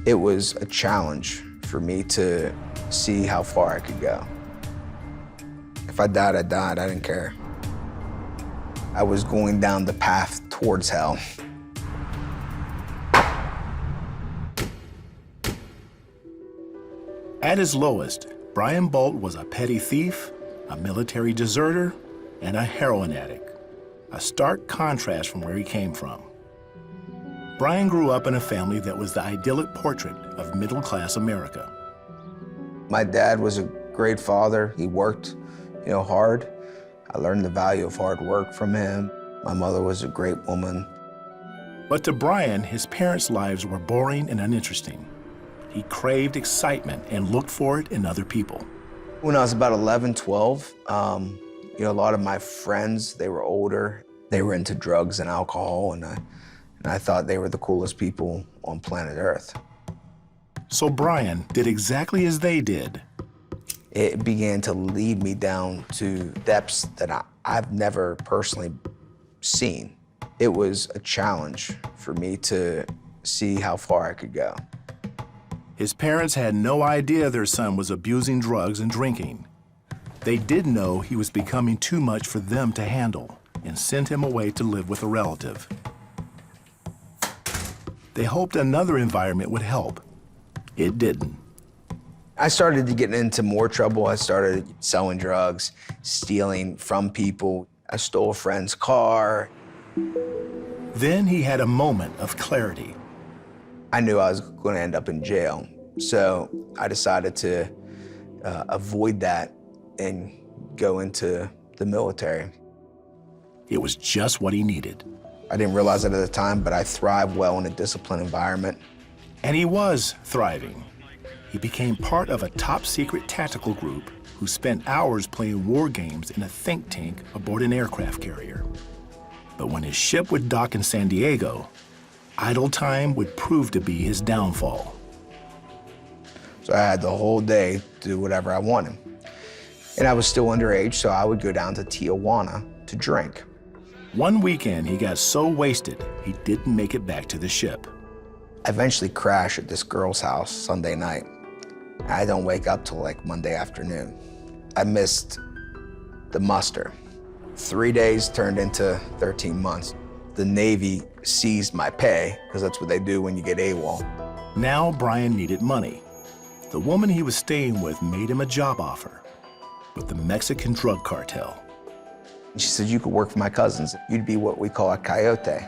It was a challenge for me to see how far I could go. If I died, I died. I didn't care. I was going down the path towards hell. At his lowest, Brian Bolt was a petty thief, a military deserter, and a heroin addict. A stark contrast from where he came from. Brian grew up in a family that was the idyllic portrait of middle-class America. My dad was a great father. He worked, hard. I learned the value of hard work from him. My mother was a great woman. But to Brian, his parents' lives were boring and uninteresting. He craved excitement and looked for it in other people. When I was about 11, 12, a lot of my friends, they were older. They were into drugs and alcohol, and I thought they were the coolest people on planet Earth. So Brian did exactly as they did. It began to lead me down to depths that I've never personally seen. It was a challenge for me to see how far I could go. His parents had no idea their son was abusing drugs and drinking. They did know he was becoming too much for them to handle and sent him away to live with a relative. They hoped another environment would help. It didn't. I started to get into more trouble. I started selling drugs, stealing from people. I stole a friend's car. Then he had a moment of clarity. I knew I was going to end up in jail, so I decided to avoid that and go into the military. It was just what he needed. I didn't realize it at the time, but I thrive well in a disciplined environment. And he was thriving. He became part of a top-secret tactical group who spent hours playing war games in a think tank aboard an aircraft carrier. But when his ship would dock in San Diego, idle time would prove to be his downfall. So I had the whole day to do whatever I wanted. And I was still underage, so I would go down to Tijuana to drink. One weekend, he got so wasted, he didn't make it back to the ship. I eventually crashed at this girl's house Sunday night. I don't wake up till like Monday afternoon. I missed the muster. 3 days turned into 13 months. The Navy seized my pay, because that's what they do when you get AWOL. Now Brian needed money. The woman he was staying with made him a job offer with the Mexican drug cartel. She said, you could work for my cousins. You'd be what we call a coyote.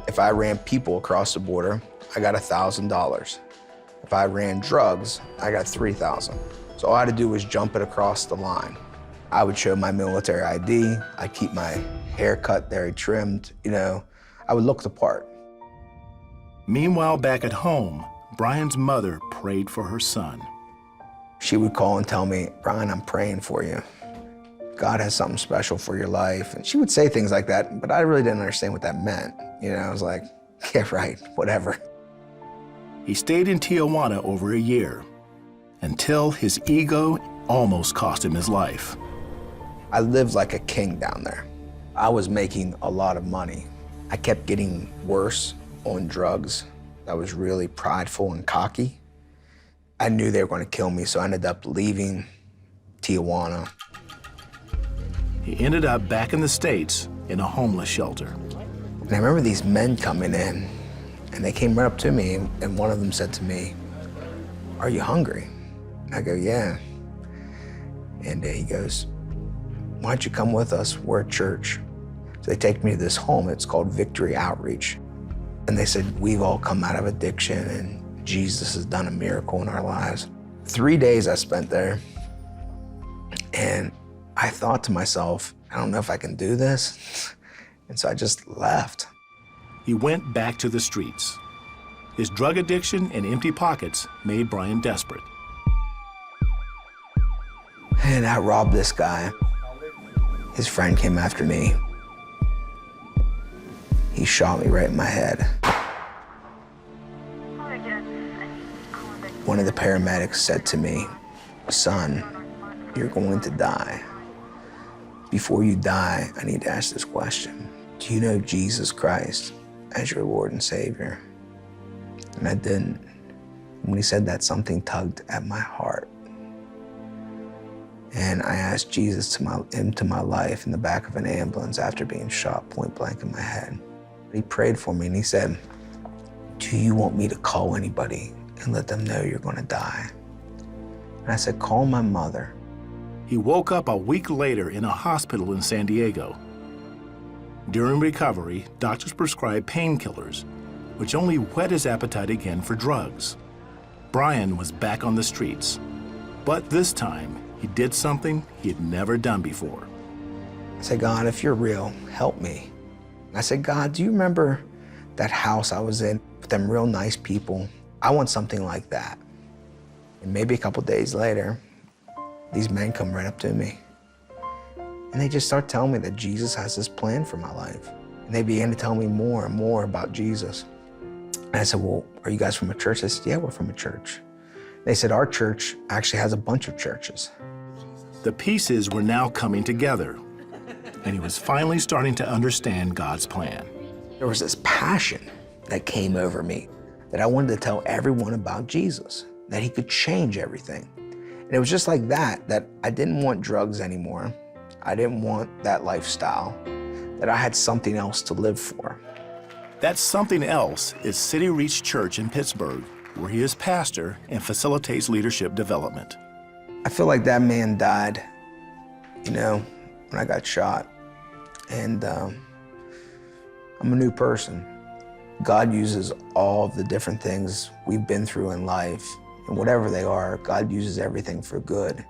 If I ran people across the border, I got $1,000. If I ran drugs, I got $3,000. So all I had to do was jump it across the line. I would show my military ID. I'd keep my hair cut very trimmed, I would look the part. Meanwhile, back at home, Brian's mother prayed for her son. She would call and tell me, Brian, I'm praying for you. God has something special for your life. And she would say things like that, but I really didn't understand what that meant. I was like, yeah, right, whatever. He stayed in Tijuana over a year until his ego almost cost him his life. I lived like a king down there. I was making a lot of money. I kept getting worse on drugs. I was really prideful and cocky. I knew they were going to kill me, so I ended up leaving Tijuana. He ended up back in the States in a homeless shelter. And I remember these men coming in, and they came right up to me, and one of them said to me, are you hungry? I go, yeah. And he goes, why don't you come with us? We're at church. So they take me to this home. It's called Victory Outreach. And they said, we've all come out of addiction, and Jesus has done a miracle in our lives. 3 days I spent there, and I thought to myself, I don't know if I can do this. And so I just left. He went back to the streets. His drug addiction and empty pockets made Brian desperate. And I robbed this guy. His friend came after me. He shot me right in my head. One of the paramedics said to me, son, you're going to die. Before you die, I need to ask this question. Do you know Jesus Christ as your Lord and Savior? And I didn't. When he said that, something tugged at my heart. And I asked Jesus into my life in the back of an ambulance after being shot point blank in my head. He prayed for me and he said, "Do you want me to call anybody and let them know you're gonna die?" And I said, "Call my mother." He woke up a week later in a hospital in San Diego. During recovery, doctors prescribed painkillers, which only whet his appetite again for drugs. Brian was back on the streets, but this time he did something he had never done before. I said, "God, if you're real, help me." I said, "God, do you remember that house I was in with them real nice people? I want something like that." And maybe a couple days later, these men come right up to me. And they just start telling me that Jesus has this plan for my life. And they began to tell me more and more about Jesus. And I said, "Well, are you guys from a church?" They said, "Yeah, we're from a church." They said, "Our church actually has a bunch of churches." The pieces were now coming together, and he was finally starting to understand God's plan. There was this passion that came over me that I wanted to tell everyone about Jesus, that he could change everything. And it was just like that I didn't want drugs anymore. I didn't want that lifestyle, that I had something else to live for. That something else is City Reach Church in Pittsburgh, where he is pastor and facilitates leadership development. I feel like that man died, when I got shot. And I'm a new person. God uses all of the different things we've been through in life, and whatever they are, God uses everything for good.